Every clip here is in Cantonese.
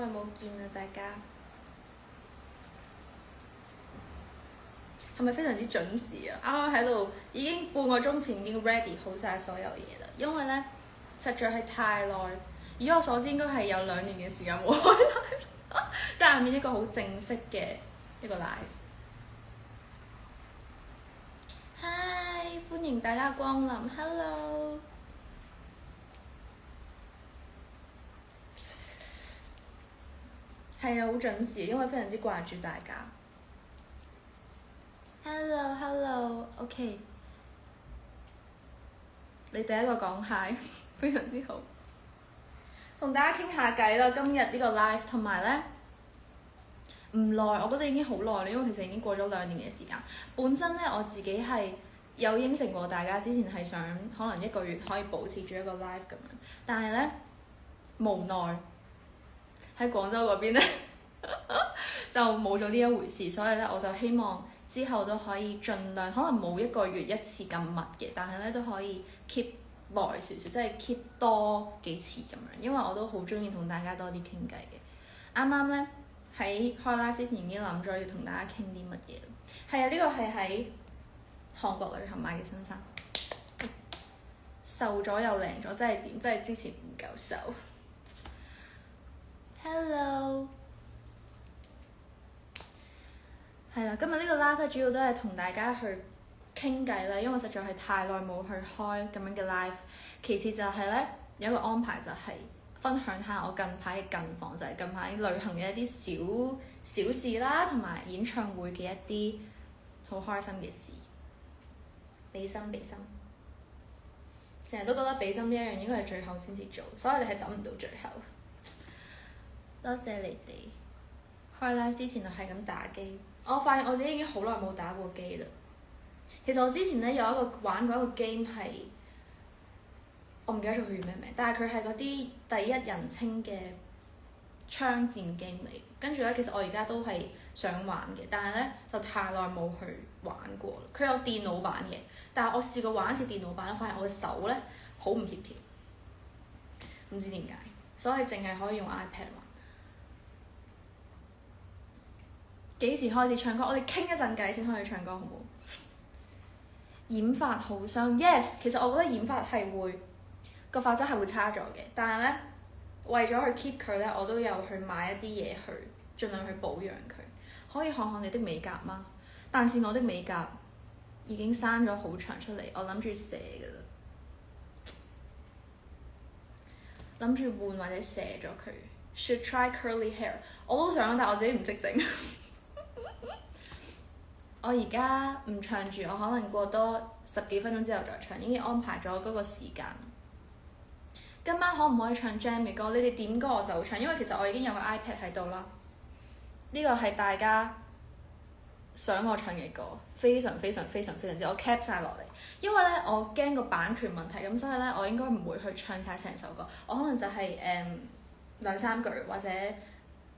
冇見啊，大家係咪非常之準時啊？啱啱喺度已經半個鐘前已經 ready 好晒所有嘢啦，因為咧實在係太耐，以我所知應該係有2年嘅時間冇開 live， 即係下面一個好正式嘅一個 live。嗨，歡迎大家光臨 ，hello。係啊，好準時，因為非常之掛住大家。Hello，OK。你第一個講 hi， 非常之好。同大家傾下偈啦，今日呢個 live， 同埋呢，唔耐，我覺得已經好耐啦，因為其實已經過咗2年嘅時間。本身呢，我自己係有應承過大家，之前係想可能1個月可以保持住一個 live 咁樣，但係呢，無奈喺廣州嗰邊呢就冇咗呢一回事，所以呢，我就希望之後都可以盡量，可能冇1個月1次咁密嘅，但係呢都可以 keep 耐少少，即係 keep 多幾次咁樣，因為我都好中意同大家多啲傾偈嘅。啱啱呢，喺開 live 之前已經諗咗要同大家傾啲乜嘢。係啊，呢個係喺韓國旅行買嘅新衫，瘦咗又靚咗，真係點？真係之前唔夠瘦。Hello。係啦，今日呢個 live 主要都係同大家去傾偈啦，因為實在係太耐冇去開咁樣嘅 live。其次就係呢，有一個安排就係分享下我近排嘅近況，就係近排旅行嘅一啲小事啦，同埋演唱會嘅一啲好開心嘅事。比心，成日都覺得比心呢一樣應該係最後先至做，所以你係等唔到最後。多謝你哋開 live 之前就係咁打機。我發現我自己已經好耐冇打過機啦。其實我之前呢，有一個玩過一個 game 係，我唔記得咗佢叫咩名，但係佢係嗰啲第一人稱嘅槍戰 game 嚟。跟住呢，其實我而家都係想玩嘅，但係呢，就太耐冇去玩過啦。佢有電腦版嘅，但係我試過玩一次電腦版，發現我嘅手呢好唔協調，唔知點解，所以淨係可以用 iPad 玩。幾時開始唱歌？我哋傾一陣偈先可以唱歌，好唔好？染髮好傷 ，yes。其實我覺得染髮係會個髮質係會差咗嘅，但係呢，為咗去 keep 佢呢，我都有去買一啲嘢去盡量去保養佢。可以看看你的美甲嗎？但是我的美甲已經生咗好長出嚟，我諗住卸㗎啦，諗住換或者卸咗佢。Should try curly hair。我都想，但係我自己唔識整。我而家唔唱住，我可能過多10幾分鐘之後再唱，已經安排咗嗰個時間。今晚可唔可以唱 Jam 嘅歌？你哋點歌我就唱，因為其實我已經有個 iPad 喺度啦。呢個係大家想我唱嘅歌，非常之我 cap 晒落嚟。因為呢，我驚個版權問題，咁所以呢，我應該唔會去唱晒成首歌，我可能就係2、3句或者4、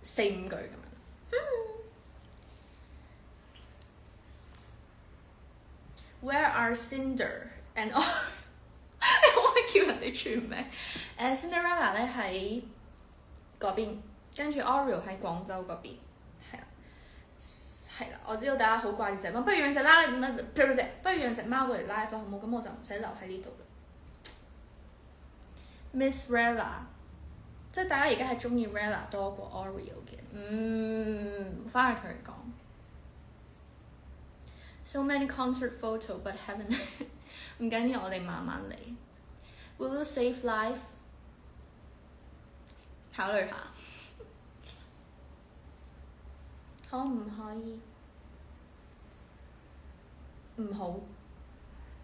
5句咁樣。Where are Cinder and all？ 你可唔可以叫人哋全名？Cinderella 咧喺嗰邊，跟住 Oreo 喺廣州嗰邊，係啦。我知道大家好掛住隻貓，不如養隻貓，不如養隻貓過嚟 live 啦，好冇？咁我就唔使留喺呢度啦。Miss Rella， 即係大家而家係中意 Rella 多過 Oreo 嘅。翻去同佢講。So many concert photo but haven't 唔緊要，我哋慢慢嚟。Will you save life？ 考慮下，可唔可以？唔好。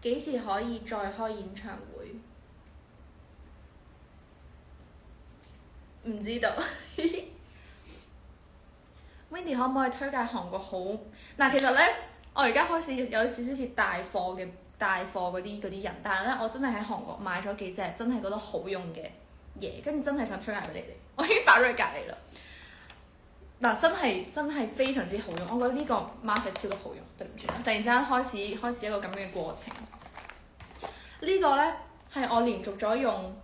幾時可以再開演唱會？唔知道。Wendy 可唔可以推介韓國好？嗱，其實呢。我而家開始有少少似帶貨嗰啲人，但係咧我真係喺韓國買咗幾隻真係覺得好用嘅嘢，跟住真係想推介俾你哋。我已經擺咗喺隔離啦。嗱，真係非常之好用，我覺得呢個 mask 超級好用。對唔住啦，突然之間開始一個咁樣嘅過程。呢個呢，係我連續咗用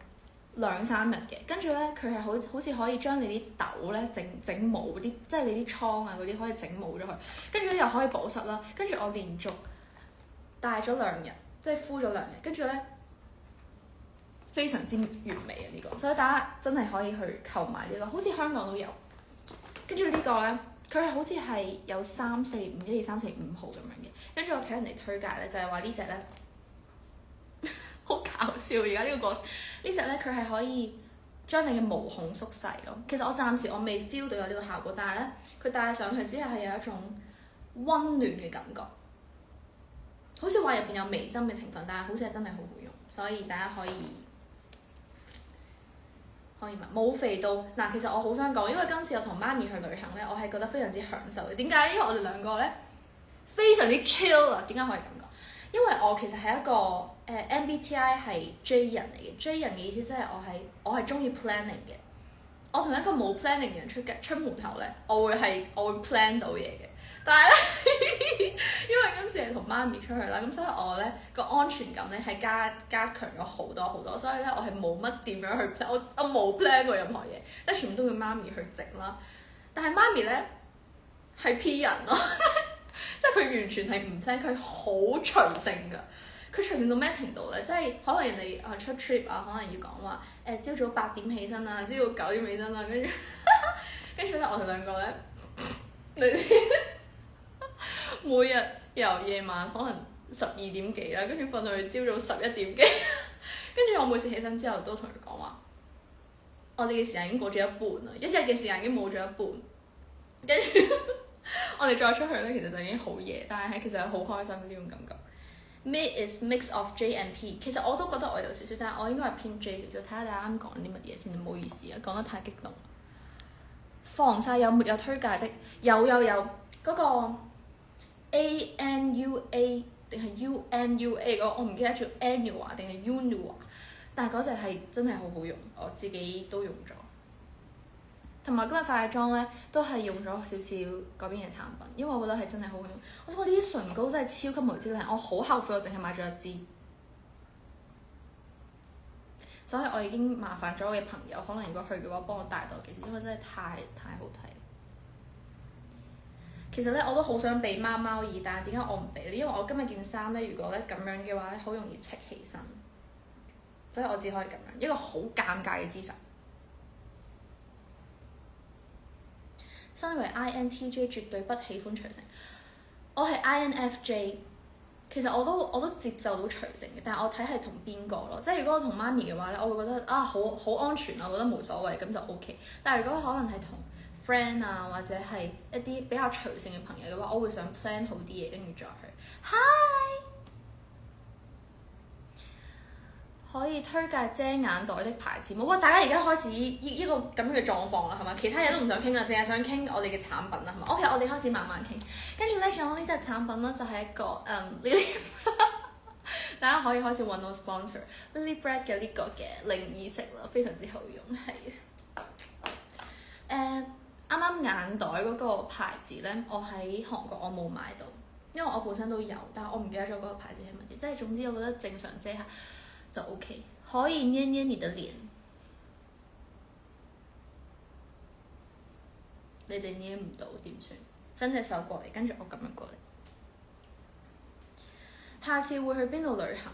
2-3日嘅，跟住咧佢係好似可以將你啲痘咧整冇啲，即係你啲瘡啊嗰啲可以整冇咗佢，跟住咧又可以保濕啦。跟住我連續戴咗2日，即係敷咗2日，跟住咧非常之完美啊呢個，所以大家真係可以去購買呢個，好似香港都有。跟住呢個咧，佢係好似係有3、4、5、1、2、3、4、5號咁樣嘅。跟住我睇人哋推介咧，就係話呢隻咧好搞笑。而家呢個呢隻咧，佢係可以將你嘅毛孔縮細咯。其實我暫時未 feel 到有呢個效果，但係咧佢戴上去之後係有一種溫暖嘅感覺，好似話入邊有微針嘅成分，但係好似係真係好好用，所以大家可以冇肥到嗱。其實我好想講，因為今次我同媽咪去旅行咧，我係覺得非常之享受嘅。點解？因為我哋兩個咧非常之 chill 啊。點解可以咁講？因為我其實係一個MBTI 係 J 人嚟嘅。J 人嘅意思即係我係中意 planning 嘅。我同一個冇 planning 嘅人出門口咧，我會 plan 到嘢嘅。但係咧，因為今次係同媽咪出去啦，咁所以我咧個安全感咧係加強咗好多好多，所以咧我係冇乜點樣去 plan，我冇 plan 過任何嘢，即係全部都要媽咪去整啦。但係媽咪咧係 P 人咯，即係佢完全係唔 plan，佢好隨性㗎。佢隨性到咩程度咧？即係可能人哋出 trip 啊，可能要講話朝早8點起身啊，朝早9點起身啊，跟住咧我哋兩個咧，每日由夜晚可能12點幾啦，跟住瞓到去朝早11點幾，跟住我每次起身之後都同佢講話，我哋嘅時間已經過咗一半啦，一日嘅時間已經冇咗一半，跟住我哋再出去咧，其實就已經好夜，但係其實係好開心呢種感覺。Me is mix of J and P， 其實我都覺得我有少少，但係我應該係偏 J 少少。睇下大家啱講啲乜嘢先，唔好意思啊，講得太激動。防曬有沒有推介的？有嗰個 ANUA 定係 UNUA 嗰個，我唔記得咗 Anua 定係 Unua， 但係嗰隻係真係好好用，我自己都用咗。同埋今日化妝咧，都係用咗少少嗰邊嘅產品，因為我覺得係真係好好用。我覺得呢啲唇膏真係超級無之靚，我好後悔我淨係買咗1支，所以我已經麻煩咗我嘅朋友，可能如果去嘅話，幫我帶多幾支，因為真係太好睇。其實咧，我都好想俾貓貓耳，但係點解我唔俾咧？因為我今日件衫咧，如果咧咁樣嘅話咧，好容易戚起身，所以我只可以咁樣，一個好尷尬嘅姿勢。身為 INTJ 絕對不喜歡隨性，我係 INFJ， 其實我都接受到隨性嘅，但係我睇係同邊個咯，即係如果我同媽咪嘅話咧，我會覺得好安全啊，我覺得冇所謂，咁就 OK。但係如果可能係同 friend 啊，或者係一啲比較隨性嘅朋友嘅話，我會想 plan 好啲嘢，跟住再去。Hi， 可以推介遮眼袋的牌子冇？哇！大家而家開始依個咁樣嘅狀況啦，係嘛？其他嘢都唔想傾啦，淨係想傾我哋嘅產品啦，係嘛 ？OK， 我哋開始慢慢傾。跟住咧，仲有呢隻產品啦，就係一個Lily， 大家可以開始揾我 sponsor Lily Bread 嘅呢個嘅靈異色啦，非常之好用，係啱啱眼袋嗰個牌子咧，我喺韓國我冇買到，因為我本身都有，但係我唔記得咗嗰個牌子係乜嘢。即係總之，我覺得正常遮下就 OK， 可以捏捏你的臉，你哋捏唔到點算？伸隻手過嚟，跟住我咁樣過嚟。下次會去邊度旅行？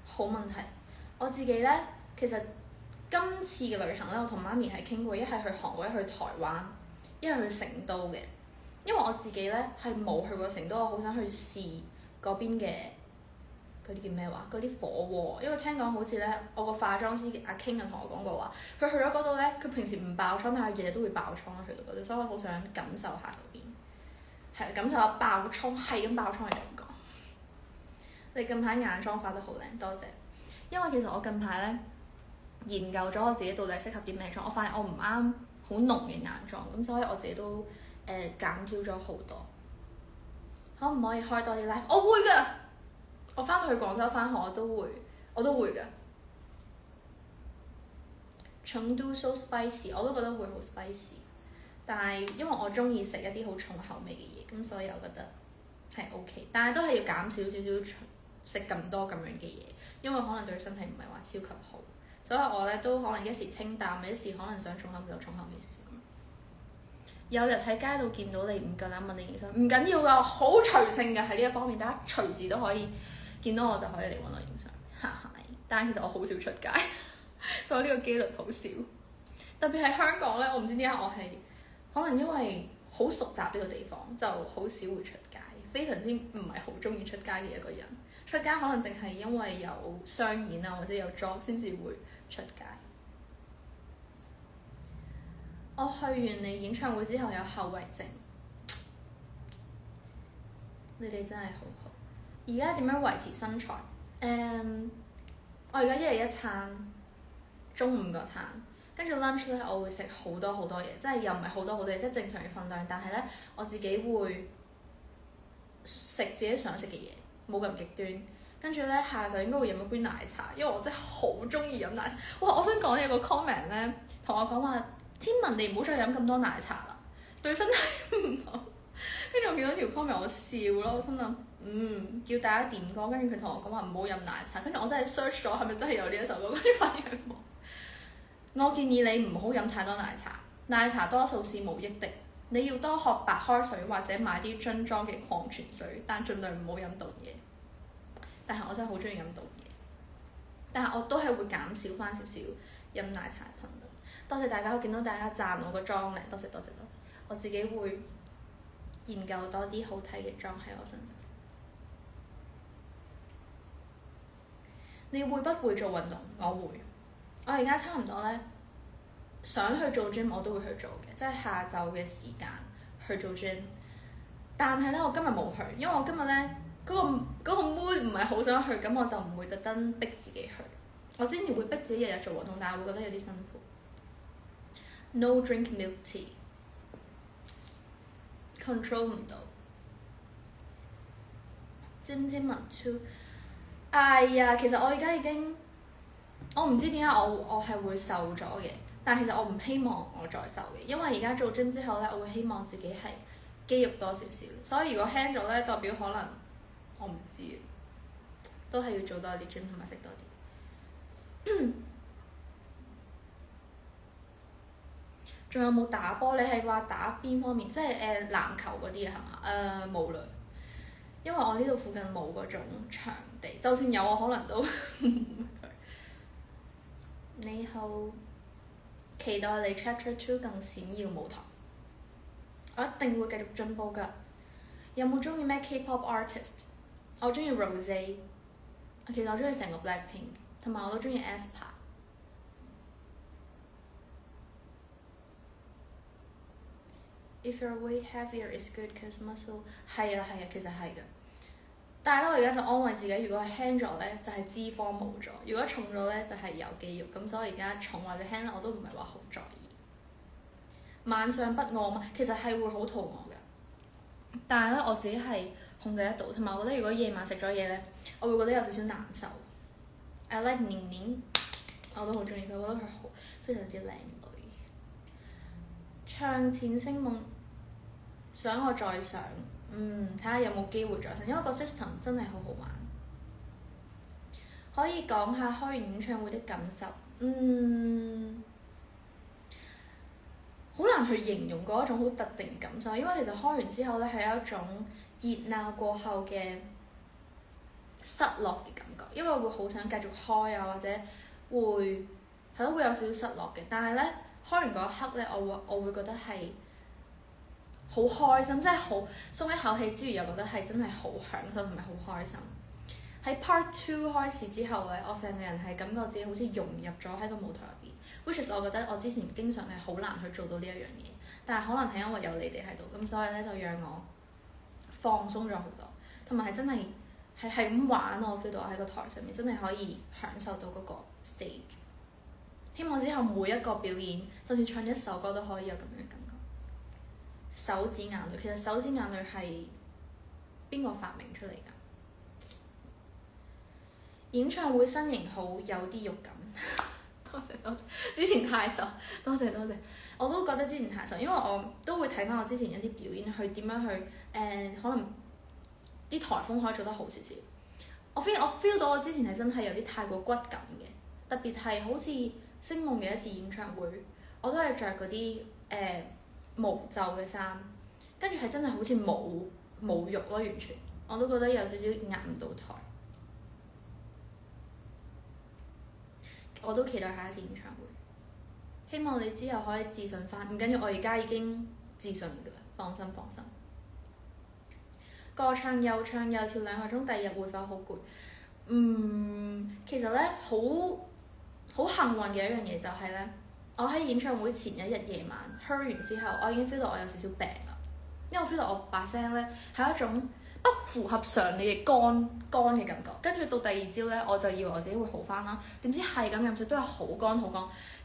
好問題，我自己咧，其實今次嘅旅行咧，我同媽咪係傾過，一係去韓國，一係去台灣，一係去成都嘅。因為我自己咧係冇去過成都，我好想去試嗰邊嘅嗰啲叫咩話？嗰啲火鍋，因為聽講好似咧，我個化妝師阿 King 同我講過話，佢去咗嗰度咧，佢平時唔爆瘡，但係日日都會爆瘡去到嗰度，所以我好想感受下嗰邊，係感受下爆瘡係咁爆瘡嘅感覺。你近排眼妝化得好靚，多謝。因為其實我近排咧研究咗我自己到底適合啲咩妝，我發現我唔啱好濃嘅眼妝，咁所以我自己都減少咗好多。可唔可以開多啲 live？ 我會㗎，我翻到去廣州翻學我都會㗎。成都 so spicy， 我都覺得會好 spicy， 但係因為我中意食一啲好重口味嘅嘢，咁所以我覺得係 OK， 但係都係要減少少食咁多咁樣嘅嘢，因為可能對身體唔係話超級好，所以我咧都可能一時清淡，一時可能想重口味就重口味少少。有日喺街度見到你唔夠膽問你影相，唔緊要㗎，好隨性嘅喺呢一方面，大家隨時都可以見到我就可以嚟揾我影相，但係其實我好少出街，所以呢個機率好少。特別係香港咧，我唔知點解我係可能因為好熟習呢個地方，就好少會出街，非常之唔係好中意出街嘅一個人。出街可能淨係因為有商演啊或者有 job 先至會出街。我去完你演唱會之後有後遺症，你哋真係好好。而家點樣維持身材？我而家一日一餐，中午嗰餐，跟住 lunch 咧，我會食好多好多嘢，即係又唔係好多好多嘢，即係正常嘅份量，但係咧我自己會食自己想食嘅嘢，冇咁極端。跟住咧下晝應該會飲一杯奶茶，因為我真係好中意飲奶茶。哇！我想講有個 comment 咧，同我講話。天文，你唔好再飲咁多奶茶啦，對身體唔好。跟住我見到條 comment 我笑咯，我心諗叫大家點歌，跟住佢同我講話唔好飲奶茶，跟住我真係 search 咗係咪真係有呢一首歌，跟住發現冇。我建議你唔好飲太多奶茶，奶茶多數是無益的，你要多喝白開水或者買啲樽裝嘅礦泉水，但盡量唔好飲凍嘢。但係我真係好中意飲凍嘢，但係我都係會減少翻少少飲奶茶嘅頻率。多謝大家，我見到大家讚我個妝靚，多謝多謝多謝。我自己會研究多啲好睇嘅妝喺我身上。你會不會做運動？我會。我而家差唔多咧，想去做 gym 我都會去做嘅，即係下晝嘅時間去做 gym。但係咧，我今日冇去，因為我今日咧嗰個 mood 唔係好想去，咁我就唔會特登逼自己去。我之前會逼自己日日做運動，但係會覺得有啲辛苦。No drink milk tea。control 唔到。知唔知文超？哎呀，其實我而家已經，我唔知點解我係會瘦咗嘅，但係其實我唔希望我再瘦嘅，因為而家做 gym 之後咧，我會希望自己係肌肉多少少，所以如果輕咗咧，代表可能我唔知，都係要做多啲 gym 同埋食多啲。仲有冇打波？你係話打邊方面？即係籃球嗰啲係嘛？冇啦，因為我呢度附近冇嗰種場地，就算有我可能都你好，期待你 Chapter 2更閃耀舞台，我一定會繼續進步㗎。有冇中意咩 K-pop artist？ 我中意 Rosé， 其實我中意成個 Blackpink， 同埋我都中意 aespa。If your weight heavier is good cause muscle 係啊，其實係㗎。但係咧，我而家就安慰自己，如果係輕咗咧，就係脂肪冇咗；如果重咗咧，就係有肌肉。咁所以而家重或者輕咧，我都唔係話好在意。晚上不餓嘛，其實係會好肚餓㗎。但係咧，我自己係控制得到，同埋我覺得如果夜晚食咗嘢咧，我會覺得有少少難受。I like 年年，我都好中意佢，我覺得佢好非常之靚女。唱淺聲夢。想我再上，睇下有冇機會再上，因為個 system 真係好好玩。可以講下開完演唱會的感受，好難去形容嗰一種好特定嘅感受，因為其實開完之後咧係有一種熱鬧過後嘅失落嘅感覺，因為會好想繼續開啊，或者會係咯會有少少失落嘅。但係咧開完嗰一刻咧，我會覺得係好開心，即係好鬆一口氣之餘，又覺得係真係好享受同埋好開心。喺 Part 2開始之後咧，我成個人係感覺自己好似融入咗喺個舞台入邊，which is 我覺得我之前經常係好難去做到呢一樣嘢，但係可能係因為有你哋喺度，咁所以咧就讓我放鬆咗好多，同埋係真係係咁玩，我 feel 到我喺個台上面真係可以享受到嗰個 stage。希望之後每一個表演，就算唱一首歌都可以有咁樣嘅感覺。手指眼淚，其實手指眼淚係邊個發明出嚟㗎？演唱會身形好，有啲肉感。多謝多謝，之前太瘦，多謝多謝。我都覺得之前太瘦，因為我都會睇翻我之前一啲表演，去點樣去可能啲颱風可以做得好少少。我 feel 到我之前係真係有啲太過骨感嘅，特別係好似星夢嘅一次演唱會，我都係着嗰啲無袖嘅衫，跟住係真係好似冇肉咯，完全我都覺得有少少壓唔到台。我都期待下一次演唱會，希望你之後可以自信翻。唔緊要，我而家已經自信㗎啦，放心放心。歌唱又唱又跳2個鐘，第二日會否好攰？其實咧好幸運嘅一樣嘢就係咧，我喺演唱會前一日夜晚哼完之後，我已經 feel 到我有少少病啦，因為我 feel 到我把聲咧係一種不符合常理嘅乾嘅感覺。跟住到第二朝咧，我就以為我自己會好翻啦，點知係咁飲水都係好乾，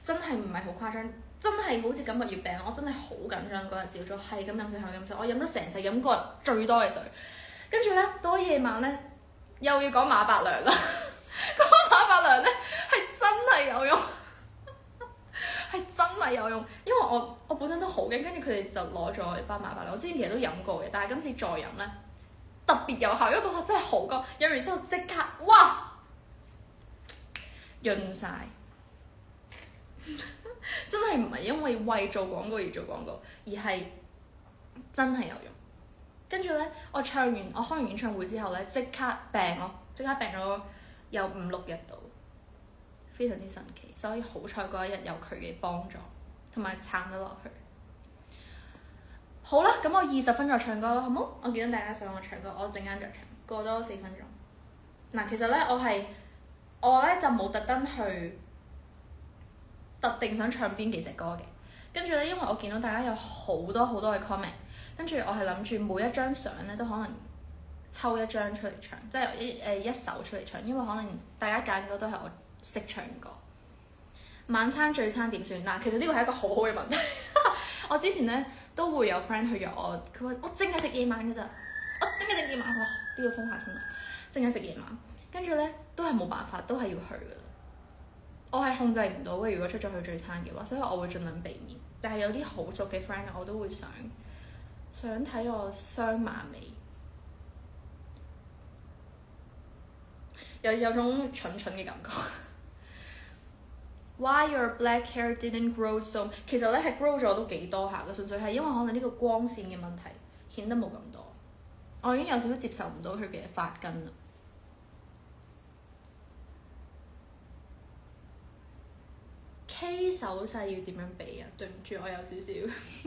真係唔係好誇張，真係好似感冒要病。我真係好緊張嗰日朝早，係咁飲水，我飲咗成世飲過最多嘅水。跟住咧到咗夜晚咧，又要講馬伯良啦。講馬伯良咧係真係有用，係真係有用。因為我本身都好驚，跟住佢哋就攞咗一包馬伯良。我之前其實都飲過嘅，但係今次再飲咧特別有效，因為覺得真係好乾。飲完之後即刻哇潤晒。真係唔係因為為做廣告而做廣告，而係真係有用。跟住咧，我開完演唱會之後咧，即刻病咯，即刻病咗有5-6日度，非常之神奇。所以好彩嗰一日有佢嘅幫助，同埋撐得落去。好啦，咁我20分再唱歌咯，好冇？我見到大家想我唱歌，我陣間再唱，過多4分鐘。嗱，其實咧我咧就冇特登去特定想唱邊幾隻歌嘅，跟住咧，因為我見到大家有好多嘅 comment， 跟住我係諗住每一張相咧都可能抽一張出嚟唱，即係一首出嚟唱，因為可能大家揀嘅歌都係我識唱嘅歌。晚餐聚餐點算？嗱，其實呢個係一個好好嘅問題。我之前咧都會有 friend 去約我，佢話我淨係食夜晚嘅咋，我淨係食夜晚。哇！呢個風嚇親我，淨係食夜晚，跟住咧都係冇辦法，都係要去㗎啦。我係控制唔到嘅，如果出咗去聚餐嘅話，所以我會盡量避免。但係有啲好熟嘅 friend，我都會想睇我雙馬尾，有種蠢嘅感覺。Why your black hair didn't grow so？ 其實咧係 grow 咗都幾多下嘅，純粹係因為可能呢個光線嘅問題顯得冇咁多。我已經有少少接受唔到佢嘅髮根啦。K 手勢要點樣比啊？對唔住，我有少少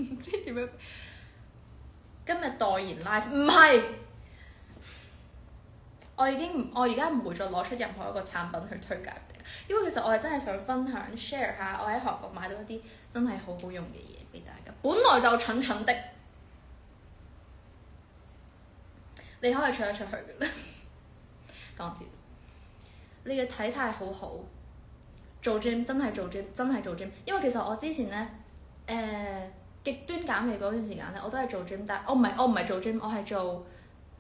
唔知點樣。今日代言 live 唔係，我而家唔會再攞出任何一個產品去推介，因為其實我係真係想分享 share 下我喺韓國買到一啲真係好好用嘅嘢俾大家。本來就蠢的，你可以出一出去嘅啦。講笑，你嘅體態好好。做 gym 真係做 gym， 因為其實我之前咧極端減肥嗰段時間咧，我都係做 gym， 但係我唔係做 gym， 我係做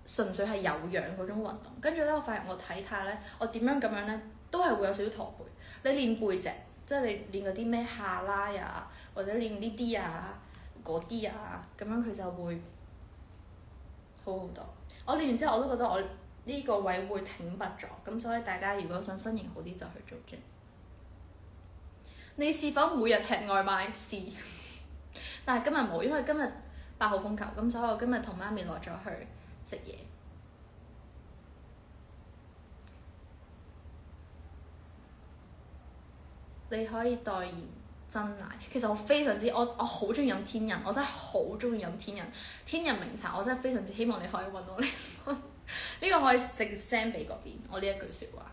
純粹係有氧嗰種運動。跟住咧，我發現我體態咧，我點樣咁樣咧，都係會有少少駝背。你練背脊，即係你練嗰啲咩下拉啊，或者練呢啲啊、嗰啲啊，咁樣佢就會好好多。我練完之後，我都覺得我呢個位會挺拔咗，咁所以大家如果想身形好啲，就去做 gym。你是否每日吃外賣？是，但係今日冇，因為今日8號風球，咁所以我今日同媽咪落咗去食嘢。你可以代言真奶，其實我非常之我好中意飲天人，我真係好中意飲天人名茶，我真係非常之希望你可以揾我呢呢個可以直接 send 俾嗰邊，我呢一句説話。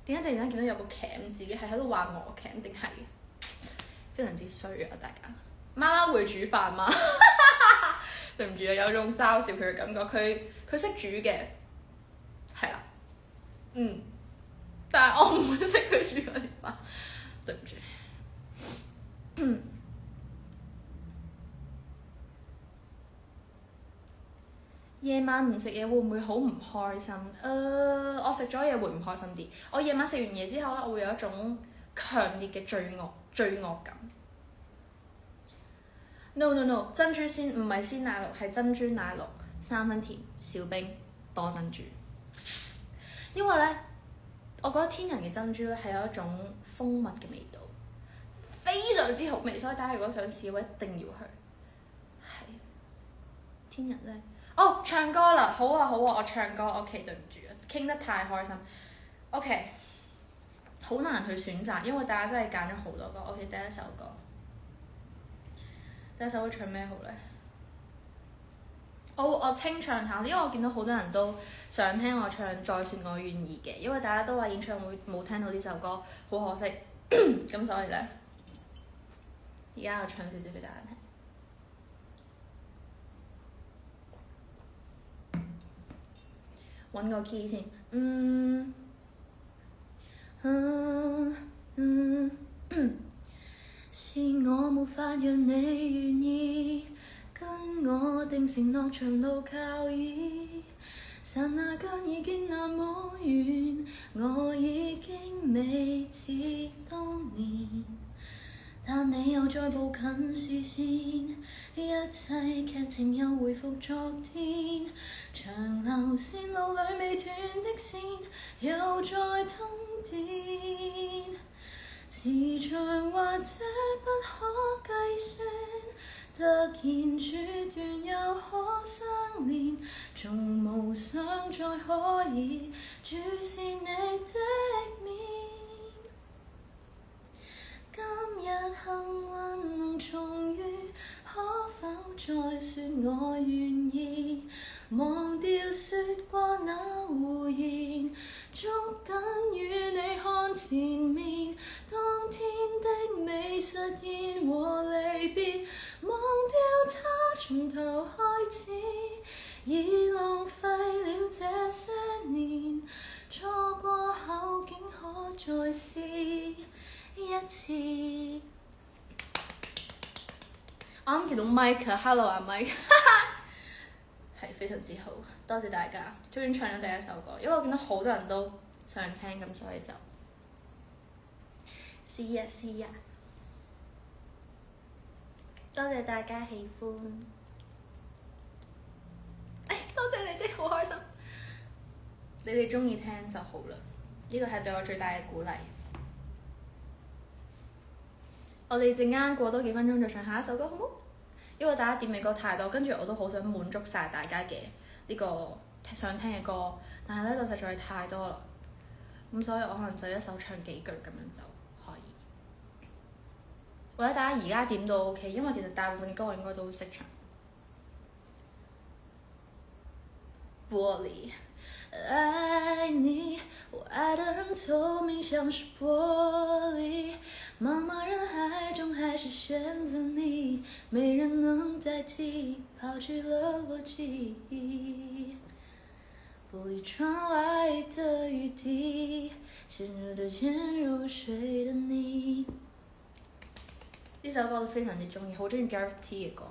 點解突然間見到有個鉗自己係喺度話我鉗定係非常之衰啊！大家媽媽會煮飯嗎？對唔住啊，有種嘲笑佢嘅感覺。佢識煮嘅，係啦，但係我唔會識佢煮嗰啲飯，對唔住。夜晚唔食嘢會唔會好唔開心？我食咗嘢會唔開心啲。我夜晚食完嘢之後咧，我會有一種強烈嘅罪惡感。No， 珍珠鮮唔係鮮奶綠，係珍珠奶綠。3分甜，少冰，多珍珠。因為咧，我覺得天人嘅珍珠咧係有一種蜂蜜嘅味道，非常之好味，所以大家如果想試嘅話，一定要去。係天人咧，哦，唱歌啦，好啊好啊，我唱歌，OK，對唔住啊，傾得太開心，OK，好難去選擇，因為大家真係揀咗好多歌，OK，第一首歌唱咩好咧？我清唱下，因為我見到好多人都想聽我唱《再說我願意》嘅，因為大家都話演唱會冇聽到呢首歌，好可惜。咁所以咧，而家我唱少少俾大家聽。揾個 key 先，是我沒法讓你願意跟我定承諾長路靠倚，剎那間已經那麼遠，我已經未似當年，但你又再步近視線，一切劇情又回復昨天，長流線路裡未斷的線又再通電，磁場或者不可計算，突然處斷又可相連，從無想再可以注視你的面。今日幸運能重遇，可否再說我願意？忘掉說過那胡言，捉緊與你看前面，當天的美實現和離別，忘掉它從頭開始，已浪費了這些年，錯過後竟可再試一次。我啱見到 Mike，Hello 啊 Mike， 係非常之好，多謝大家。終於唱咗第一首歌，因為我見到好多人都想聽，咁所以就試呀試呀。多謝大家喜歡，多謝你哋，好開心。你哋鍾意聽就好啦，呢個係對我最大嘅鼓勵。我哋陣間過多幾分鐘再唱下一首歌，好冇？因為大家點嘅歌太多，跟住我都好想滿足晒大家嘅呢個想聽嘅歌，但係咧就實在係太多啦，咁所以我可能就一首唱幾句咁樣就可以，或者大家而家點都 OK， 因為其實大部分嘅歌我應該都識唱。玻璃愛你，我愛得很透明，像是玻璃，茫茫人海中還是選擇你，沒人能代替，拋棄了邏輯，玻璃窗外的雨滴，陷入的漸入睡的你。呢首歌我都非常之鍾意，好鍾意 Gareth T 嘅歌，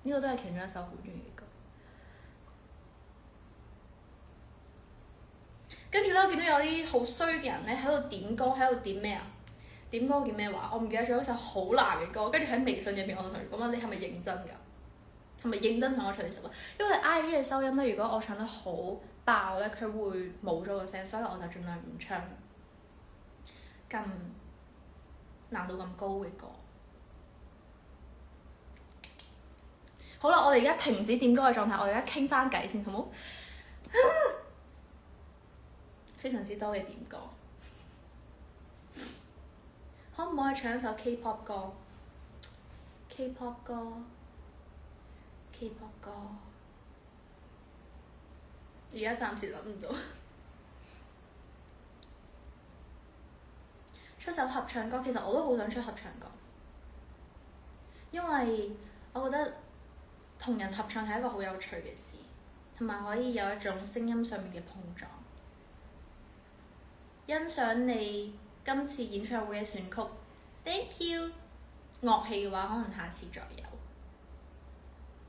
呢個都係其中一首好鍾意嘅歌。跟住咧，我見到有啲好衰嘅人咧喺度點歌，喺度點咩啊？點歌叫咩話？我唔記得咗，一首好難嘅歌。跟住喺微信入面，我就同佢講話：你係咪認真㗎？係咪認真同我唱呢首歌？因為 IG 嘅收音咧，如果我唱得好爆咧，佢會冇咗個聲，所以我就盡量唔唱咁難度咁高嘅歌。好啦，我哋而家停止點歌嘅狀態，我哋而家傾翻偈先，好冇？非常之多嘅點歌，可唔可以唱一首 K-pop 歌 ？K-pop 歌 ，K-pop 歌，而家暫時諗唔到。出首合唱歌，其實我都好想出合唱歌，因為我覺得同人合唱係一個好有趣嘅事，同埋可以有一種聲音上面嘅碰撞。欣賞你今次演唱會嘅選曲 ，Thank you。樂器嘅話，可能下次再有。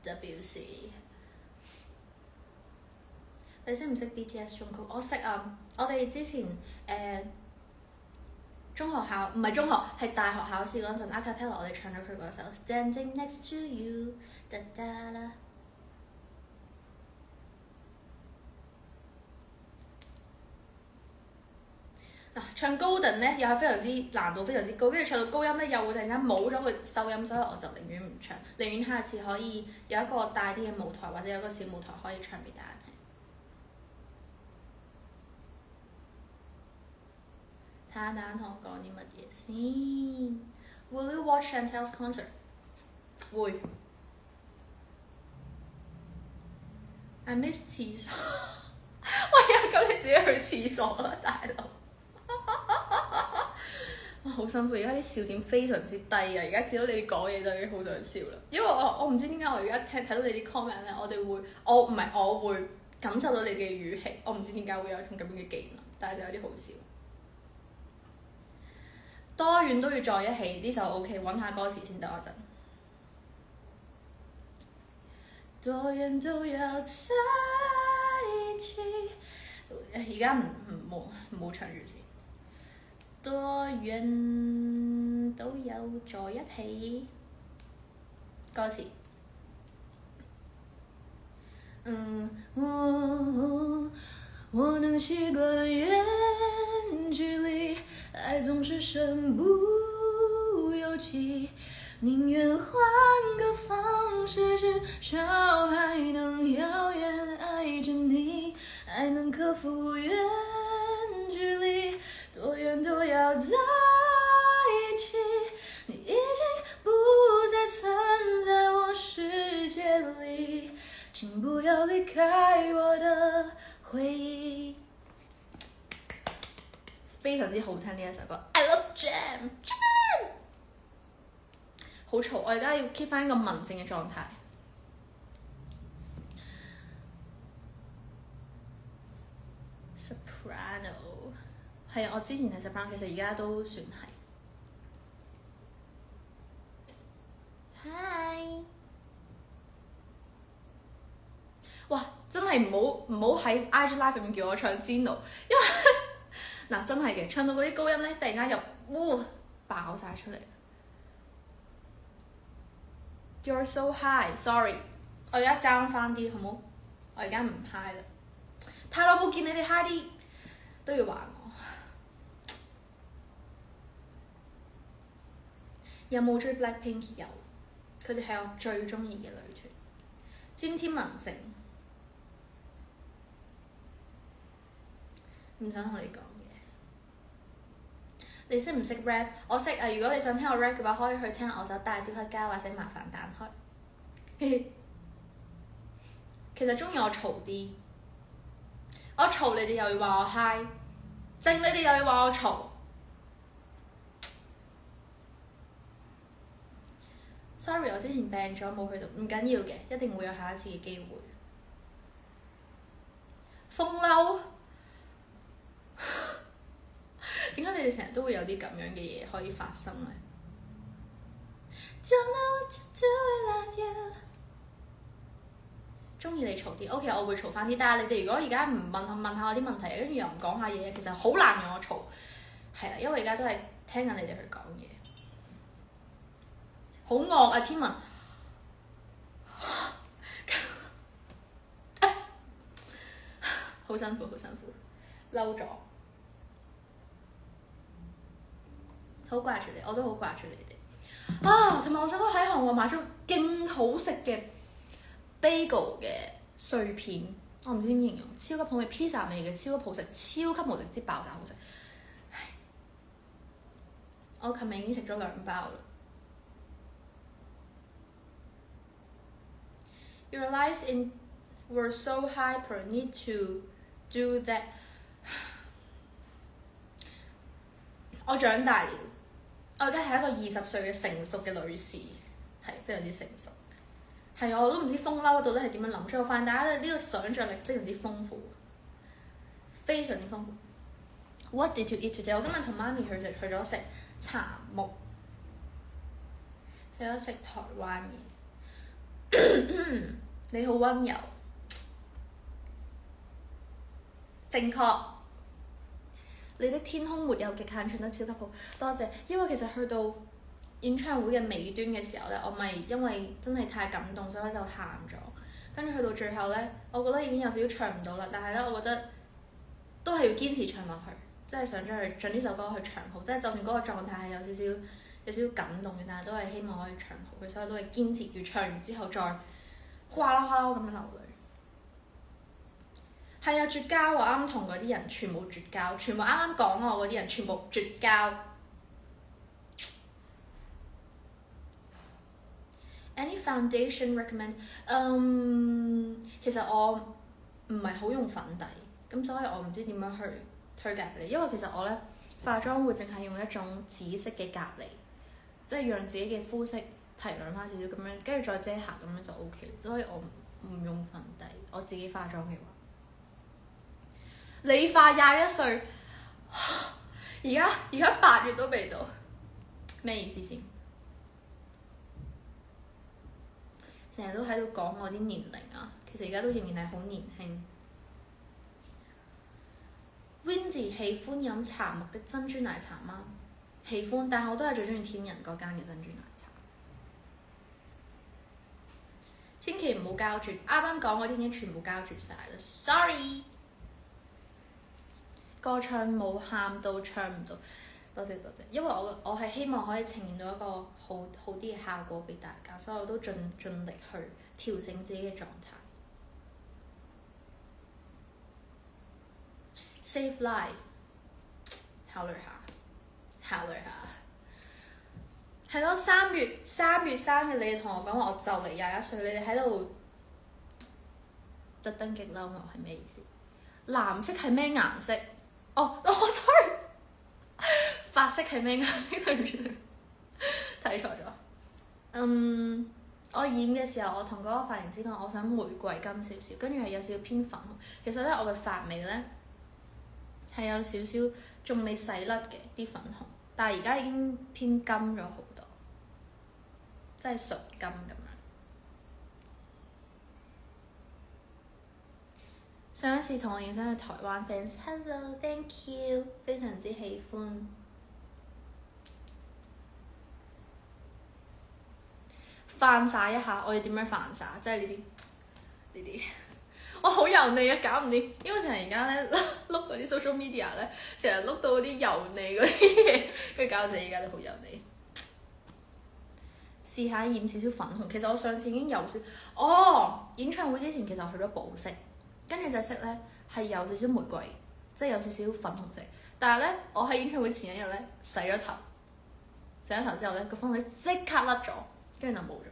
就表示你識唔識 BTS 中曲？我識啊！我哋之前中學考唔係中學，係大學考試嗰陣 a cappella 我哋唱咗佢嗰首 Standing Next to You， 噠噠啦。唱高頓咧又係非常之難度非常之高，跟住唱到高音咧又會突然間冇咗個收音，所以我就寧願唔唱，寧願下次可以有一個大啲嘅舞台或者有一個小舞台可以唱俾大家聽。睇下大家同我講啲乜嘢先。Will you watch Chantel's concert？ 會。I miss 廁所。喂呀，咁你自己去廁所啦，大佬。哇，好辛苦！而家啲笑點非常之低啊！而家見到你哋講嘢就已經好想笑啦。因為我唔知點解我而家睇到你啲 comment 咧，我會感受到你嘅語氣，我唔知點解會有一種咁樣嘅技能，但係就有啲好笑。多遠都要在一起呢首 OK， 揾下歌詞先，等我陣。多遠都要在一起。而家唔好唱住先。多遠都有在一起。歌詞。我能習慣遠距離，愛總是身不由己，寧願換個方式，至少還能遙遠愛着你，愛能克服遠距離，多遠都要在一起，你已經不再存在我世界裡，請不要離開我的回憶。非常之好聽呢一首歌 ，I love Jam。好嘈，我而家要 keep 翻一個文靜嘅狀態。Soprano 係啊，我之前係 Soprano， 其實而家都算係。Hi， 哇！真係唔好喺 IG Live 入面叫我唱 Zeno， 因為嗱真係嘅，唱到嗰啲高音咧，突然間又爆晒出嚟。You're so high，sorry， 我而家 down 翻啲好冇？我而家唔 high 啦，太耐冇見你哋 high 啲，都要話我。有冇追 Blackpink？ 有，佢哋係我最中意嘅女團。詹天文靜，唔想同你講嘢。你識唔識 rap？ 我識啊！如果你想聽我 rap 嘅話，可以去聽我就大雕黑膠或者麻煩彈開。其實中意我嘈啲，我嘈你哋又要話我 high， 靜你哋又要話我嘈。Sorry， 我之前病咗冇去到，唔緊要嘅，一定會有下一次嘅機會。風褸。點解你哋成日都會有啲咁樣嘅嘢可以發生呢？中意你嘈啲 ，OK， 我會嘈翻啲。但係你哋如果而家唔問下我啲問題，跟住又唔講下嘢，其實好難讓我嘈。係啦，因為而家都係聽緊你哋去講嘢。好惡啊，天文！好辛苦，好辛苦，嬲咗。好掛住你，我都好掛住你哋。啊，同埋我想講喺韓國買咗勁好食嘅 bagel 嘅碎片，我唔知點形容，超級好味 pizza 味嘅，超級好食，超級無敵之爆炸好食。我琴日已經食咗2包啦。Your lives were so hyper, need to do that 我長大了，我而家係一個20歲嘅成熟嘅女士，係非常之成熟。係啊，我都唔知風褸到底係點樣諗出，我發現大家呢個想像力非常之豐富，非常之豐富。What did you eat today？ 我今日同媽咪去咗食茶木，去咗食台灣嘢。你好溫柔，正確。你的天空沒有極限，唱得超級好，多謝。因為其實去到演唱會嘅尾端嘅時候咧，我咪因為真係太感動，所以就喊咗。跟住去到最後咧，我覺得已經有少少唱唔到啦，但係咧，我覺得都係要堅持唱落去。即係想將呢首歌去唱好，即係就算嗰個狀態係有少少感動嘅，但係都係希望可以唱好佢，所以都係堅持住唱完之後再嘩啦嘩啦咁樣流淚。係啊，絕交啊！啱同嗰啲人全部絕交，全部啱啱講我嗰啲人全部絕交。Any foundation recommend？其實我唔係好用粉底，咁所以我唔知點樣去推介俾你。因為其實我咧化妝會淨係用一種紫色嘅隔離，即係讓自己嘅膚色提亮翻少少咁樣，跟住再遮瑕咁樣就 OK。所以我唔用粉底，我自己化妝嘅話。你化21歲，而家8月都未到，咩意思先？成日都喺度講我啲年齡啊，其實而家都仍然係好年輕。Windy 喜歡飲茶麥的珍珠奶茶嗎？喜歡，但係我都係最中意天人嗰間嘅珍珠奶茶。千祈唔好膠住，啱啱講嗰啲已經全部膠住晒啦 ，sorry。歌唱冇喊到唱唔到，多謝，因為我係希望可以呈現到一個好啲嘅效果俾大家，所以我都盡力去調整自己嘅狀態。Save life， 考慮下。係咯，3月3日你哋同我講話我就嚟21歲，你哋喺度特登激嬲我係咩意思？藍色係咩顏色？sorry， 髮色係咩顏色？對唔住，睇錯咗。我染嘅時候，我同嗰個髮型師講，我想玫瑰金少少，跟住係有少少偏粉紅。其實咧，我嘅髮尾咧係有少少仲未洗甩嘅啲粉紅，但係而家已經偏金咗好多，即係純金咁樣。上一次同我影相嘅台灣 fans，Hello，Thank you， 非常之喜歡。泛曬一下，我要點樣泛曬？即係呢啲，我好油膩啊，搞唔掂。因為成日而家咧碌嗰啲 social media 咧，成日碌到嗰啲油膩嗰啲嘢，跟住搞到自己而家都好油膩。試下染少少粉紅，其實我上次已經有少，演唱會之前其實我去咗補色。跟住隻色咧係有少少玫瑰，即係有少少粉紅色。但係咧，我喺演唱會前一日咧洗咗頭之後咧，個粉底即刻甩咗，跟住就冇咗。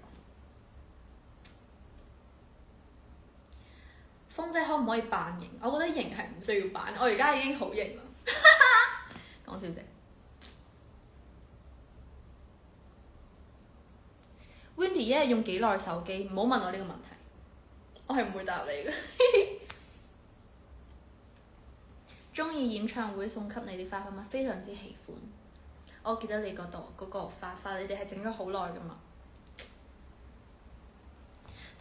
風姐可唔可以扮型？我覺得型係唔需要扮，我而家已經好型啦。講笑啫。Windy 一日用幾耐手機？唔好問我呢個問題，我係唔會答你嘅。中意演唱會送給你啲花嗎？非常之喜歡。我記得你嗰度嗰個花，你哋係整咗好耐㗎嘛。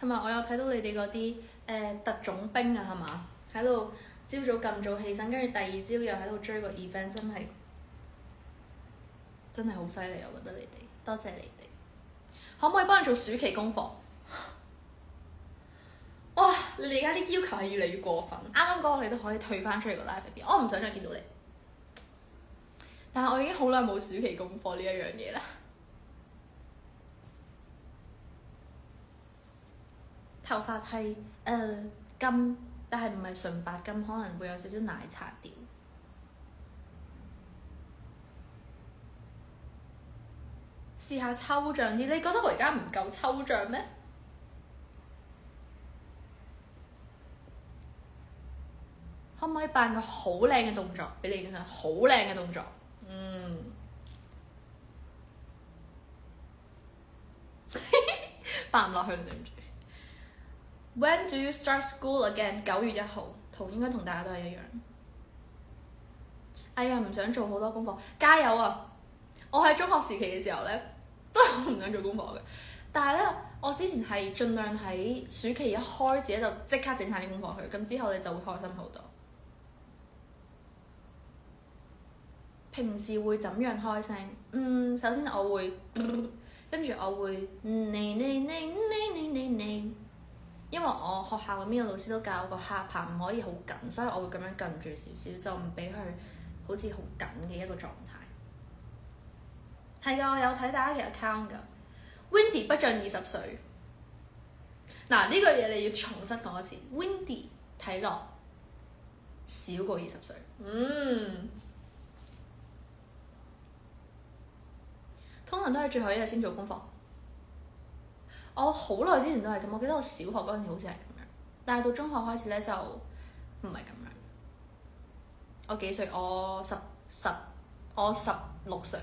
同埋我有睇到你哋嗰啲特種兵啊，係嘛？喺度朝早咁早起身，跟住第二朝又喺度追個 event，真係好犀利！我覺得你哋，多謝你哋。可唔可以幫你做暑期功課？哇！你哋而家啲要求係越嚟越過分。啱啱嗰個你都可以退翻出嚟個 live 入邊，我唔想再見到你。但係我已經好耐冇暑期功課呢一樣嘢啦。頭髮係金，但係唔係純白金，可能會有少少奶茶調。試下抽象啲，你覺得我而家唔夠抽象咩？可唔可以扮個好靚嘅動作俾你影相？好靚嘅動作，扮唔落去啦，對唔住。When do you start school again？ 9月1號，應該同大家都係一樣。哎呀，唔想做好多功課，加油啊！我喺中學時期嘅時候咧，都係好唔想做功課嘅。但係咧，我之前係盡量喺暑期一開始咧就即刻整晒啲功課去，咁之後你就會開心好多。平時會怎樣開聲？首先我會，跟住我會因為我學校嗰邊嘅老師都教我個下巴唔可以好緊，所以我會咁樣撳住少少，就唔俾佢好似好緊嘅一個狀態。係㗎，我有睇大家嘅 account 㗎。Windy 不盡20歲。嗱，呢句嘢你要重新講一次。Windy 睇落少過20歲。通常都係最後一日先做功課。我好耐之前都係咁，我記得我小學嗰陣時好似係咁樣，但係到中學開始咧就唔係咁樣。我幾歲？我16歲，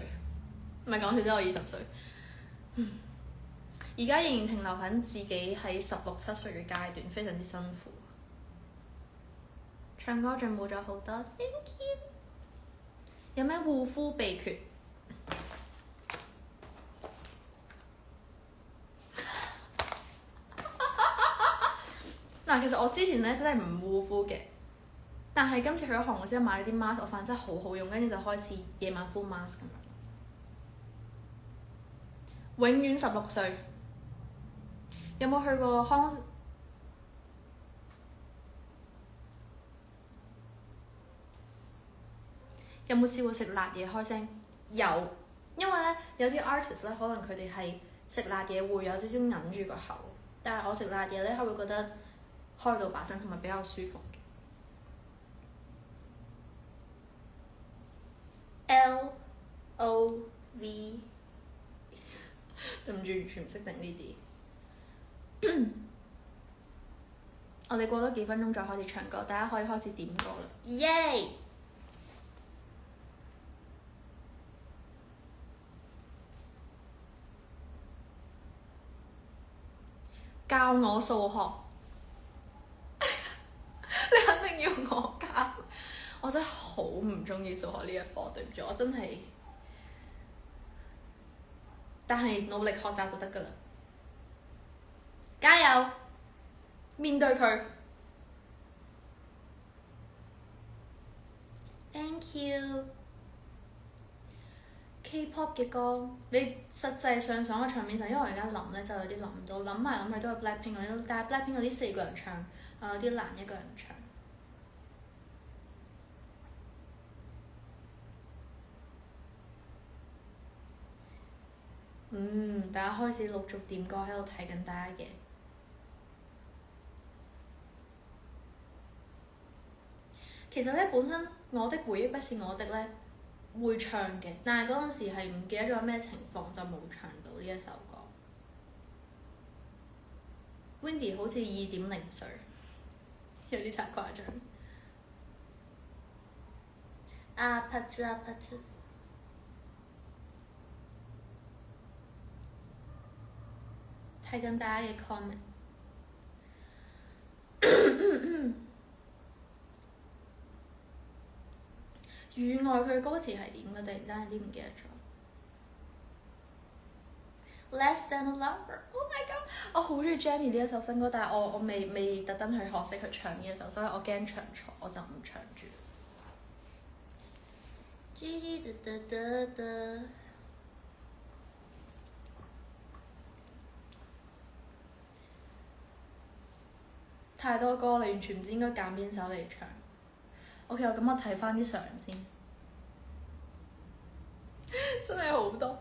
唔係講笑啫，我20歲。而家仍然停留喺自己喺16、17歲嘅階段，非常之辛苦。唱歌進步咗好多 ，thank you。有咩護膚秘訣？嗱，其實我之前咧真係唔護膚嘅，但係今次去咗韓國之後買咗啲 mask，我發現真係好好用，跟住就開始夜晚敷 mask 咁樣。永遠16歲。有冇去過康？有冇試過食辣嘢開聲？有，因為咧有啲 artist 咧，可能佢哋係食辣嘢會有少少揞住個口，但係我食辣嘢咧，係會覺得開到把聲同埋比較舒服嘅。LOV 對唔住，完全唔識定呢啲。我哋過多幾分鐘再開始唱歌，大家可以開始點歌啦！耶！教我數學，你肯定要我教。我真係好唔中意數學呢一科，對唔住，我真係。但係努力學習就得㗎啦，加油！面對佢。Thank you。K-pop 嘅歌，你實際上上個場面上，因為我而家諗咧就有啲諗唔到，諗埋諗去都係 Blackpink 嗰啲，但係 Blackpink 嗰啲4個人唱，有啲難一個人唱。大家開始陸續點歌喺度睇緊大家嘅。其實咧，本身我的回憶不是我的咧會唱嘅，但係嗰陣時係唔記得咗咩情況就冇唱到呢一首歌。Windy 好似2.0歲，有啲太誇張。啊啪呲啊啪呲！睇緊大家嘅 comment。雨外佢歌詞係點嘅？突然之間有啲唔記得咗。Less than a lover，Oh my god！我好中意 Jennie 呢一首新歌，但係我未特登去學識佢唱呢一首，所以我驚唱錯，我就唔唱住。太多歌，你完全唔知應該揀邊首嚟唱。OK，咁我睇翻啲相先，真係好多。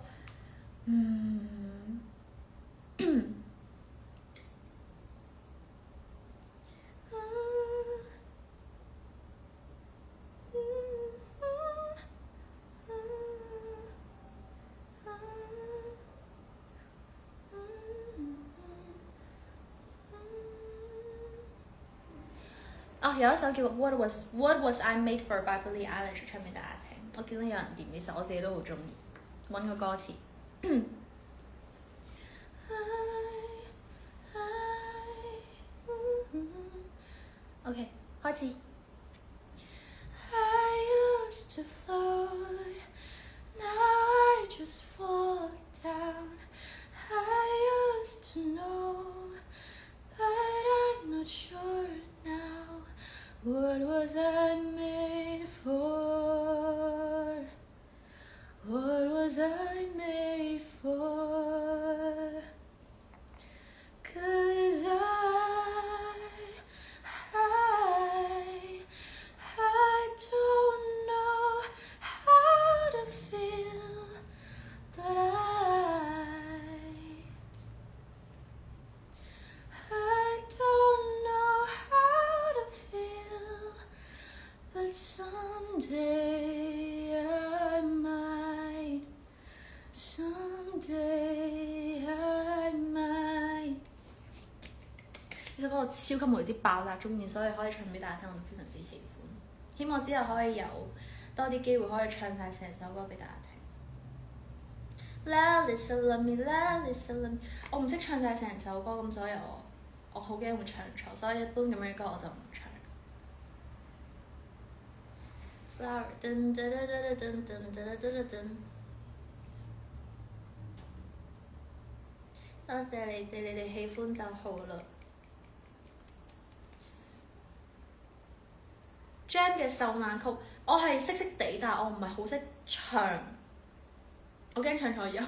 有一首叫 What Was I Made For by Billie Eilish 唱俾大家聽。我見到有人點呢首，我自己都好中意。揾個歌詞。OK， 開始。I used to float, now I just fall down. I used to know, but I'm not sure now. What was I made for? What was I made for? 'Cause I don't know 歌我超級無之爆炸中意，所以可以唱俾大家聽，我都非常之喜歡。希望之後可以有多啲機會可以唱晒成首歌俾大家聽。La lisa love me, la lisa love me。我唔識唱晒成首歌，咁所以我好驚會唱錯，所以一般咁樣嘅歌我就唔唱。Flower， 噔噔噔噔噔噔噔噔噔。多謝你哋喜歡就好啦。Jam 嘅受難曲，我係識地，但係我唔係好識唱，我驚唱錯音。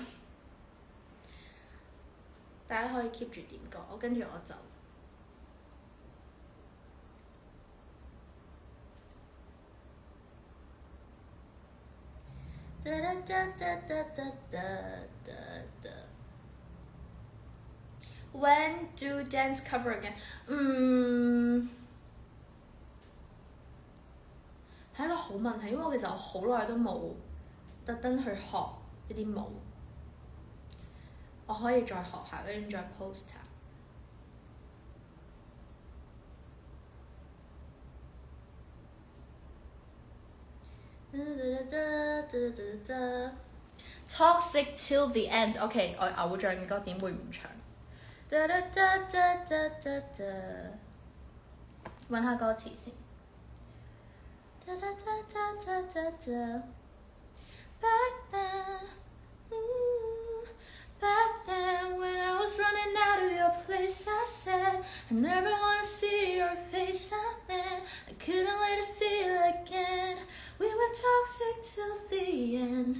大家可以 keep 住點歌，跟住我走。When do dance cover again？ 係一個好問題，因為其實我好耐都冇特登去學一啲舞，我可以再學下，跟住再 post 下。Toxic till the end。OK， 我偶像嘅歌點會唔唱？揾下歌詞先。Back then, when I was running out of your place, I said I never wanna see your face, I meant I couldn't wait to see you again. We were toxic till the end,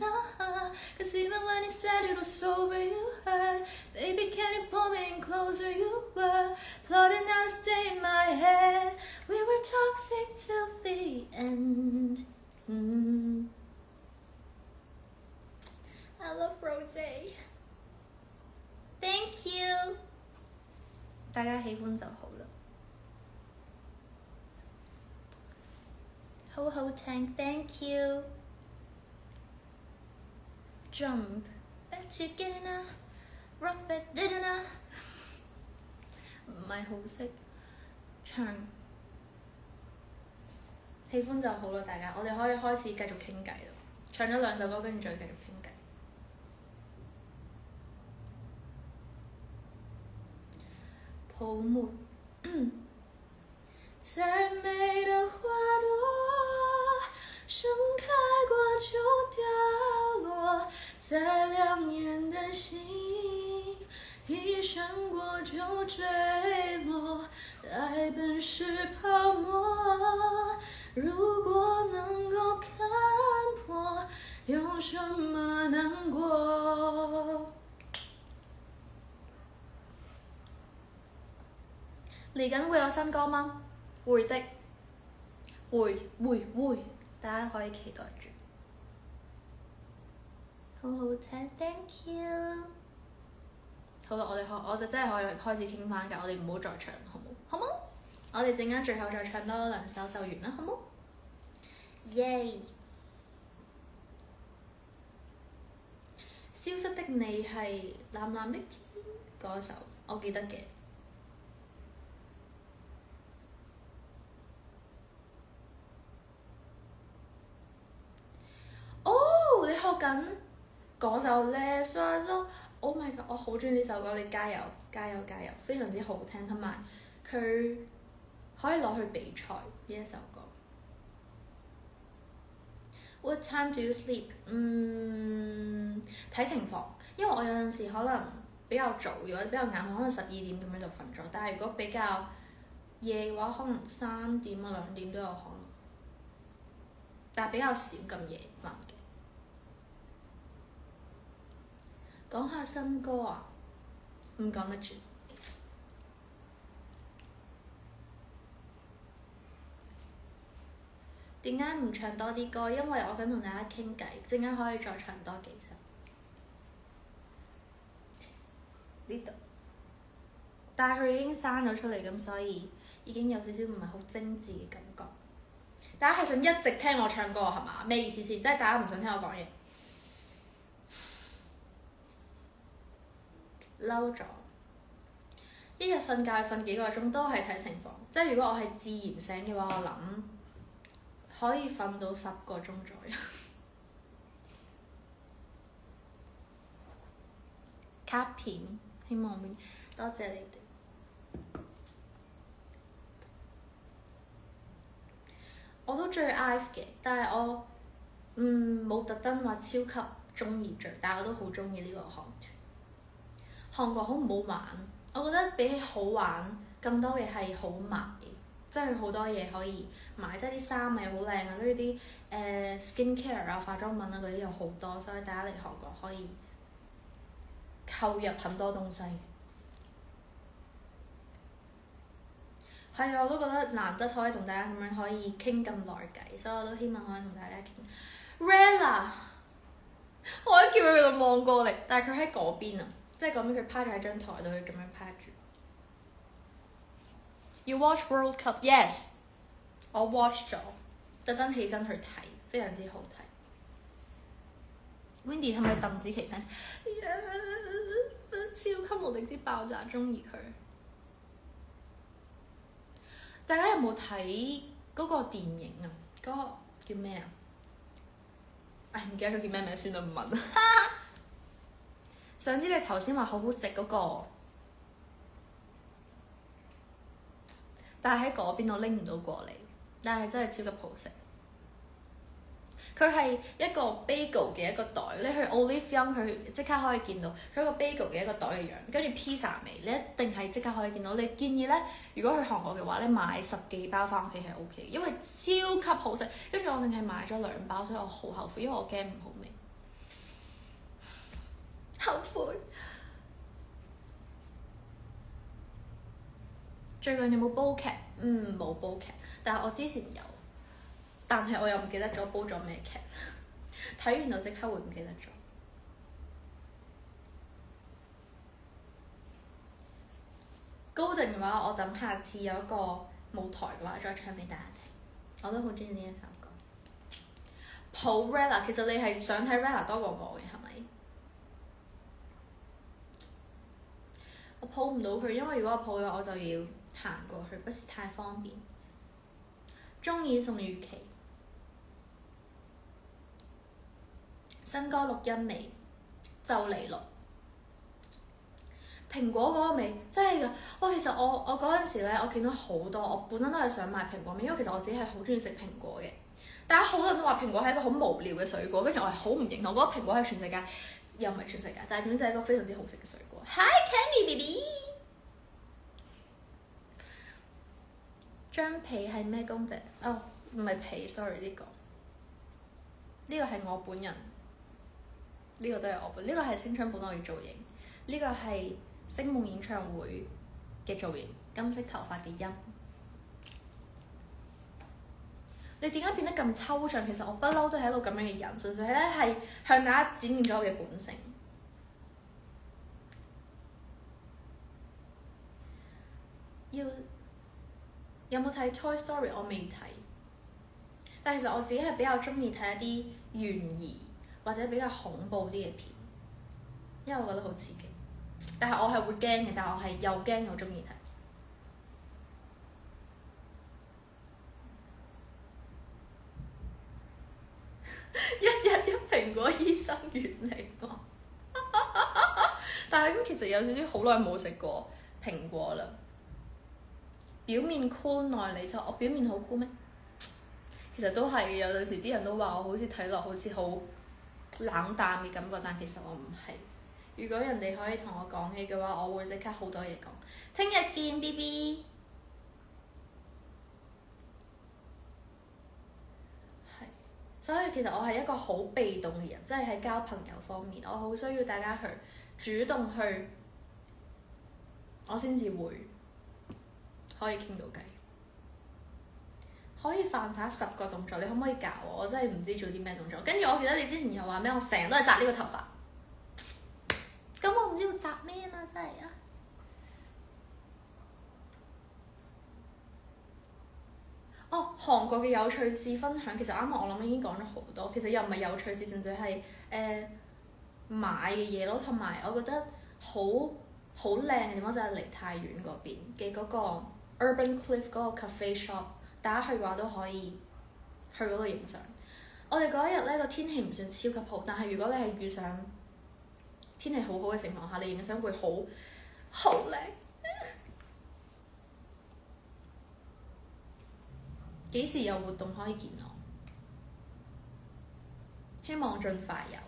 Cause even when you said it was over, you heard. Baby, can you pull me in closer? You were floating out to stay in my head. We were toxic till the end. I love Rosé. Thank you. 大家喜歡就好啦。好好聽 ，Thank you。Jump, let you get enough, rock that did enough。唔係好識唱，喜歡就好啦，大家。我哋可以開始繼續傾偈啦。唱咗2首歌，跟住再繼續傾偈。泡沫再美的花朵盛開過就掉落，再亮眼的星一閃過就墜落，愛本是泡沫，如果能夠看破，有什麼難過。嚟緊會有新歌嗎？會的，會，大家可以期待住。好好聽 ，Thank you。好啦，我哋真係可以開始傾翻㗎，我哋唔好再唱，好冇？好冇？我哋陣間最後再唱多2首就完啦，好冇？耶！消失的你係藍藍的天嗰首，我記得嘅。你學緊嗰首咧 ，Oh my god！ 我好中意呢首歌，你加油，非常之好聽，同埋佢可以攞去比賽呢一首歌。What time do you sleep？ 睇情況，因為我有陣時可能比較早，或者比較晏，可能12點咁樣就瞓咗。但係如果比較夜嘅話，可能3點啊2點都有可能，但係比較少咁夜瞓嘅。講下新歌啊，唔講得住。點解唔唱多啲歌？因為我想同大家傾偈，陣間可以再唱多幾首。呢度，但係佢已經刪咗出嚟，咁所以已經有少少唔係好精緻嘅感覺。大家係想一直聽我唱歌係嘛？咩意思先？即係大家唔想聽我講嘢。嬲咗，一一日瞓覺瞓幾個鐘都係睇情況，即係如果我係自然醒嘅話，我諗可以瞓到10個鐘左右。卡片，希望多謝你哋。我都追 IVE 嘅，但係我冇特登話超級中意追，但係我都好中意呢個韓團。韓國好唔好玩？我覺得比起好玩，更多嘅係好買，即係好多嘢可以買，即係啲衫咪好靚啊，跟住啲skincare 啊、化妝品啊嗰啲有好多，所以大家嚟韓國可以購入很多東西。係啊，我都覺得難得可以同大家咁樣可以傾咁耐偈，所以我都希望可以同大家傾。Rella， 我一叫佢就望過嚟，但係佢喺嗰邊啊，即係嗰邊佢趴咗喺張台度，佢咁樣趴住。You watch World Cup? Yes， 我 watch 咗，特登起身去睇，非常之好睇。Wendy 係咪鄧紫棋 fans？ 超級無敵之爆炸，中意佢。大家有冇睇嗰個電影啊？嗰個叫咩啊？唉，唔記得咗叫咩名，算啦，唔問。想知你頭先話好好食嗰個，但係喺嗰邊我拎唔到過嚟，但係真係超級好食。佢係一個 bagel 嘅一個袋，你去 Olive Young 佢即刻可以見到佢一個 bagel 嘅一個袋嘅樣，跟住 pizza 味，你一定係即刻可以見到。你建議咧，如果去韓國嘅話咧，買10幾包翻屋企係 OK，因為超級好食。跟住我淨係買咗2包，所以我好後悔，因為我驚唔好味。後悔。最近有冇煲劇？冇煲劇，但係我之前有。但係我又唔記得咗煲咗咩劇，睇完就即刻會唔記得咗。Golden 嘅話，我等下次有一個舞台嘅話，再唱俾大家聽。我都好中意呢一首歌。抱 Rella， 其實你係想睇 Rella 多過我嘅係咪？我抱唔到佢，因為如果我抱嘅話，我就要行過去，不是太方便。中意宋雨琦。新歌錄音未？就嚟錄。蘋果嗰個味真係㗎，哇！其實我嗰陣時咧，我見到好多，我本身都係想買蘋果味，因為其實我自己係好中意食蘋果嘅。但係好多人都話蘋果係一個好無聊嘅水果，跟住我係好唔認同，我覺得蘋果係全世界，又唔係全世界，但係總之係一個非常之好食嘅水果。Hi Candy BB， 張被係咩公仔？哦，唔係被 ，sorry 呢個係我本人。呢個都係我本，呢個係青春本我嘅造型，呢個係星夢演唱會嘅造型，金色頭髮嘅音。你點解變得咁抽象？其實我不嬲都係一個咁樣嘅人，純粹咧係向大家展現咗我嘅本性。有冇睇 Toy Story？ 我未睇，但其實我自己係比較中意睇一啲懸疑或者比較恐怖啲嘅片，因為我覺得好刺激。但係我係會驚嘅，但係我係又驚又中意睇。一日一蘋果，醫生遠離我。但係咁其實有少少好耐冇食過蘋果啦。表面 cool 內裡就我表面好 cool 咩？其實都係有陣時啲人都話我好似睇落好似好冷淡嘅感覺，但其實我唔係。如果人哋可以同我講起嘅話，我會即刻好多嘢講。聽日見 BB。係，所以其實我係一個好被動嘅人，即係喺交朋友方面，我好需要大家去主動去，我先至會可以傾到偈。可以犯晒10個動作，你可唔可以教我？我真係唔知做啲咩動作。跟住我記得你之前又話咩？我成日都係紮呢個頭髮。咁我唔知要紮咩啊嘛，真係啊！哦，韓國嘅有趣事分享，其實啱啱我諗已經講咗好多。其實又唔係有趣事，純粹係買嘅嘢咯，同埋我覺得好好靚嘅地方就係梨泰院嗰邊嘅嗰個 Urban Cliff 嗰個 cafe shop， 大家去嘅話都可以去嗰度影相。我哋嗰一日咧個天氣唔算超級好，但係如果你係遇上天氣好好嘅情況下，你影相會好靚。幾時有活動可以見我？希望盡快有。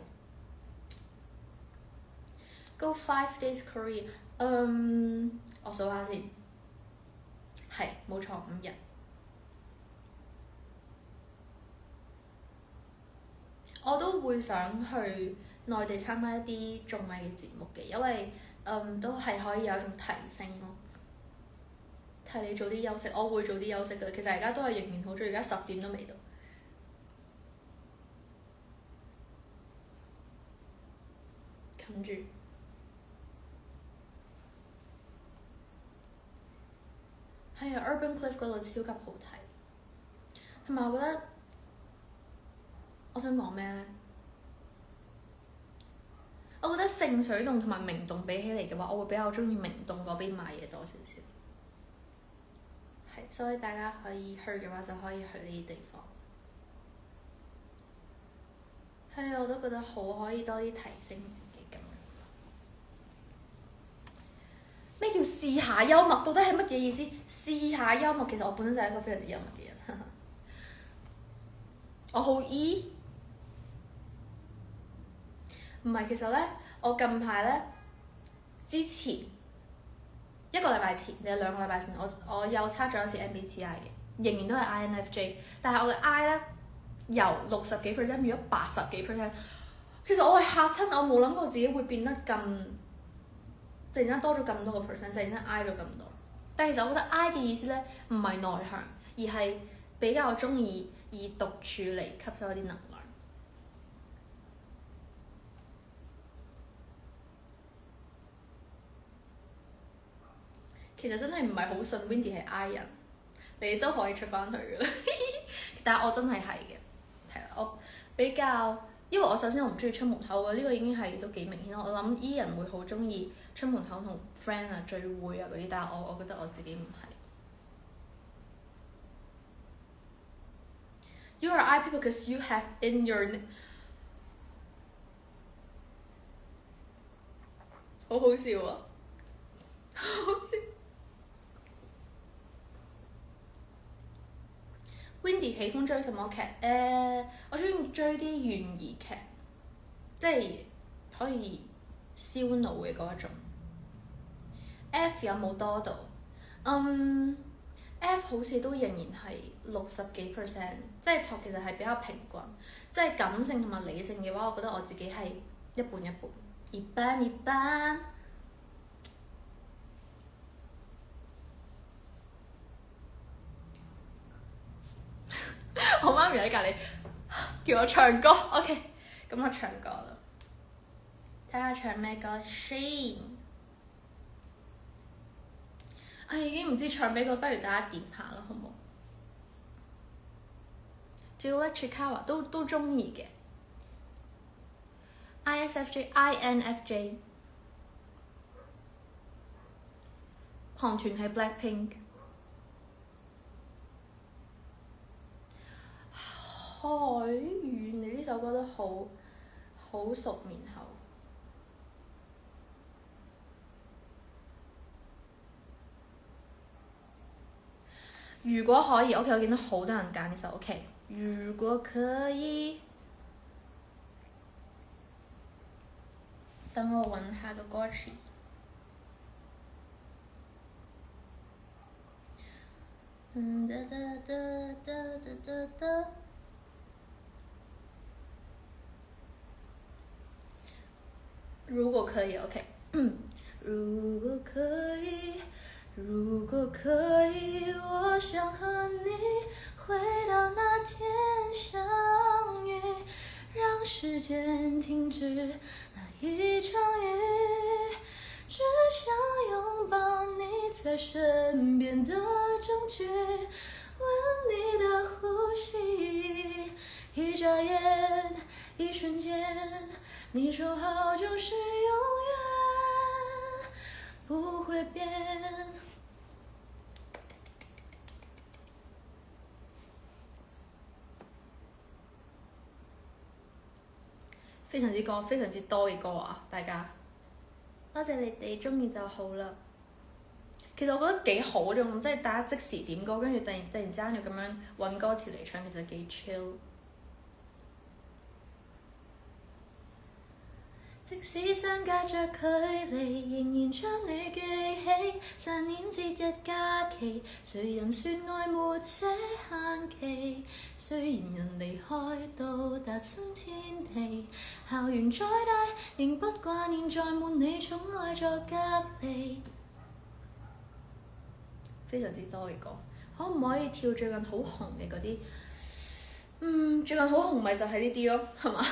Go 5 days Korea， 我數下先，係冇錯，5日。我都會想去內地參加一啲綜藝嘅節目嘅，因為都係可以有一種提升咯。睇你早啲休息，我會早啲休息㗎。其實而家都係仍然好早，而家10點都未到。冚住。係啊 ，Urban Cliff 嗰度超級好睇。同埋我覺得，我想講咩呢？我覺得聖水洞同埋明洞比起嚟嘅話，我會比較中意明洞嗰邊買嘢多少少。係，所以大家可以去嘅話，就可以去呢啲地方。係啊，我都覺得好，可以多啲提升自己咁樣。咩叫試下幽默？到底係乜嘢意思？試下幽默，其實我本身就係一個非常之幽默嘅人。我好 E。唔係，其實咧，我近排咧，之前1個禮拜前定係2個禮拜前，我又測咗一次 MBTI 嘅，仍然都係 INFJ， 但係我嘅 I 咧由60幾%變咗80幾%，其實我係嚇親，我冇諗過自己會變得咁，突然間多咗咁多個%，突然間 I 咗咁多。但係其實我覺得 I 嘅意思咧，唔係內向，而係比較中意以獨處嚟吸收一啲能量。其實真係唔係好信 Windy 係 I 人，你都可以出翻去㗎啦。但係我真係嘅，係啊，我比較，因為我首先我唔中意出門口嘅，呢個已經係都幾明顯。我諗 E 人會好中意出門口同 friend 啊聚會啊嗰啲，但係我覺得我自己唔係。You are I people because you have in your 好好笑啊！好好笑。Windy 喜歡追什麼劇？我中意追啲懸疑劇，即係可以燒腦嘅嗰一種。F 有冇多到？F 好似都仍然係60幾%，即係其實係比較平均。即係感性同埋理性嘅話，我覺得我自己係一半一半，一般一般。我媽咪喺隔離叫我唱歌 ，OK， 咁我唱歌啦。睇下唱咩歌先。我已經唔知唱咩歌，不如大家點下啦，好冇？Juliet Chikawa 都中意嘅。ISFJ、INFJ。韓團係 Blackpink。海遠，你呢首歌都好熟面口。如果可以 ，OK， 我見到好多人揀呢首 OK。如果可以，等我揾下個歌詞。如果可以 ，OK。如果可以，如果可以，我想和你回到那天相遇，讓時間停止那一場雨，只想擁抱你在身邊的證據，聞你的呼吸，一眨眼，一瞬間，你說好就是永遠。不會變。非常之歌，非常之多嘅歌啊！大家多謝你哋中意就好啦。其實我覺得幾好嗰種，即係大家即時點歌，跟住突然之間要咁樣揾歌詞嚟唱，其實幾 chill。即使相隔着距離，仍然將你記起。上年節日假期，誰人說愛沒些限期？雖然人離開，到達新天地，校園再大，仍不掛念在沒你寵愛作隔離。非常之多嘅歌，可唔可以跳最近好紅嘅嗰啲？最近好紅咪就係呢啲咯，係嘛？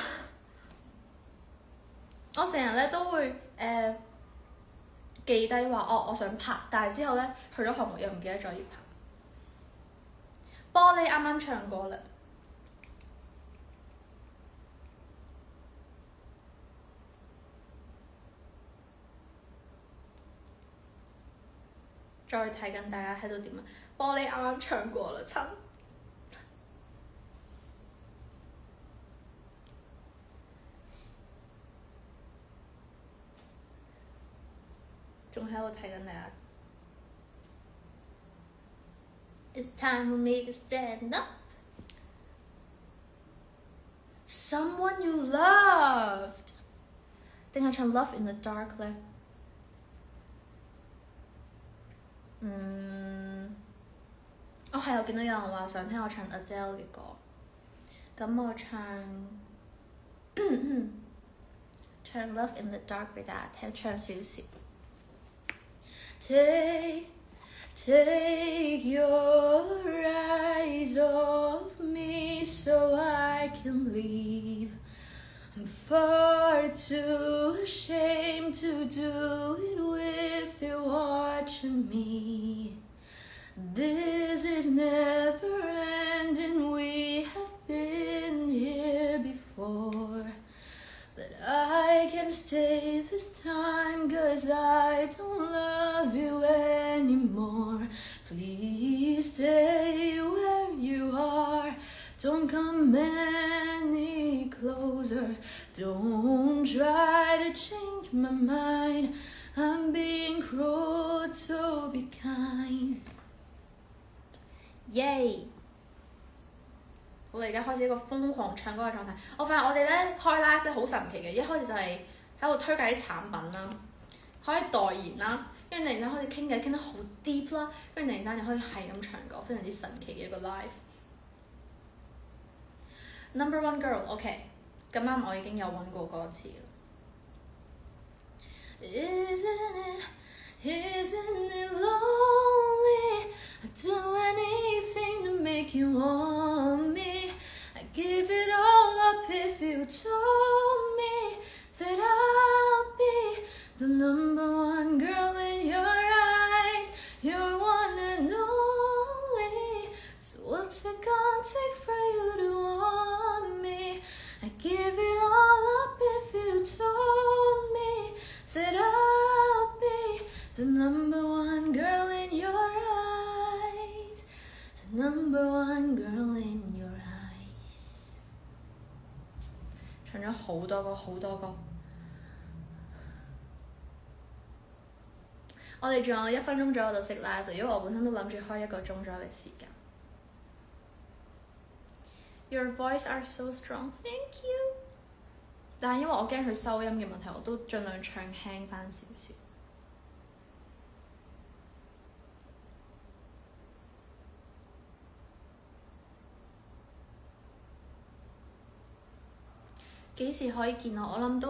我成日咧都會記低話，我想拍，但係之後咧去咗項目又唔記得咗要拍。玻璃啱啱唱過啦，再睇緊大家喺度點啊！玻璃啱啱唱過啦，親。仲喺度睇緊你啊 It's time for me to stand up. Someone you loved. 定係唱 Love in the Dark 咧？係我見到有人話想聽我唱 Adele 嘅歌，咁我唱 Love in the Dark 俾大家聽，唱少少。Take your eyes off me so I can leave. I'm far too ashamed to do it with you watching me. This is never ending, we have been here before. But I can't stay this time, 'cause I don't love you anymore. Please stay where you are, don't come any closer. Don't try to change my mind, I'm being cruel to be kind. Yay! 我哋而家開始一個瘋狂唱歌嘅狀態。我發現我哋咧開 live 咧好神奇嘅，一開始就係喺度推介啲產品啦，可以代言啦，跟住突然間開始傾偈傾得好 deep 啦，跟住突然間就可以係咁唱歌，非常之神奇嘅一個 live。Number one girl，OK，咁啱我已經有揾過歌詞啦。Isn't it lonely? I'd do anything to make you want me. I'd give it all up if you told me that I'll be the number one girl in your eyes. You're one and only. So what's it gonna take for you to want me? I'd give it all up if you told me that I'll be the number one girl in your eyes. The number one girl in your eyes. 唱咗好多個，好多個。我哋仲有1分鐘左右就熄 live，因為我本身都諗住開1個鐘左右嘅時間。Your voice are so strong, thank you。但係因為我驚佢收音嘅問題，我都盡量唱輕返少少。幾時可以見我？我諗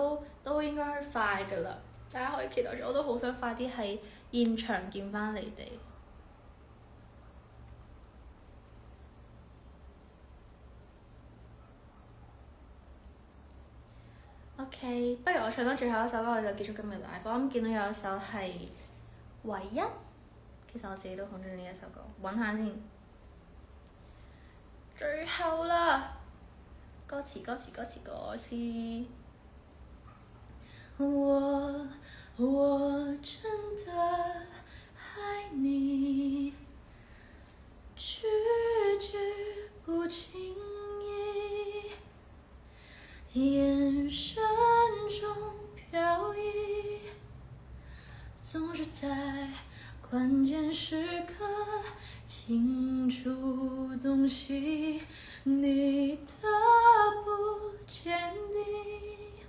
都應該快㗎啦，大家可以期待住。我都好想快啲喺現場見返你哋。OK， 不如我唱多最後一首歌，我就結束今日 live。我啱見到有一首係唯一，其實我自己都好中意呢一首歌，揾下先。最後啦！歌詞。我我真的愛你，句句不經意，眼神中飄逸，總是在關鍵時刻清楚洞悉你的不堅定，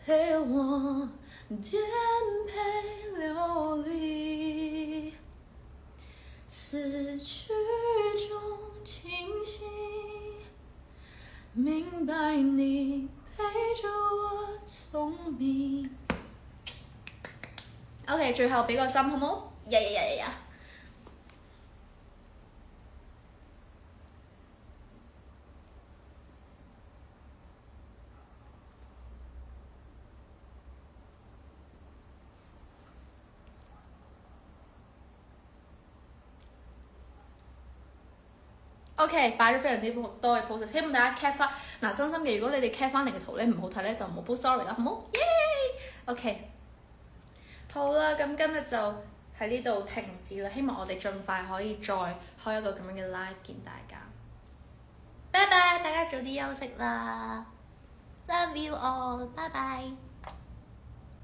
陪我顛沛流離，思緒中清醒，明白你陪着我聰明。OK， 最後俾個心好冇？呀呀呀呀呀！ OK， 擺咗非常之多嘅 post， 希望大家 cap 翻。嗱，真心嘅，如果你哋 cap 翻嚟嘅圖咧唔好睇咧，就唔好 post story 啦，好冇？耶 ！OK， 好啦，咁今日就喺呢度停止啦。希望我哋盡快可以再開一個咁樣嘅 live 見大家。拜拜，大家早啲休息啦。Love you all，拜拜。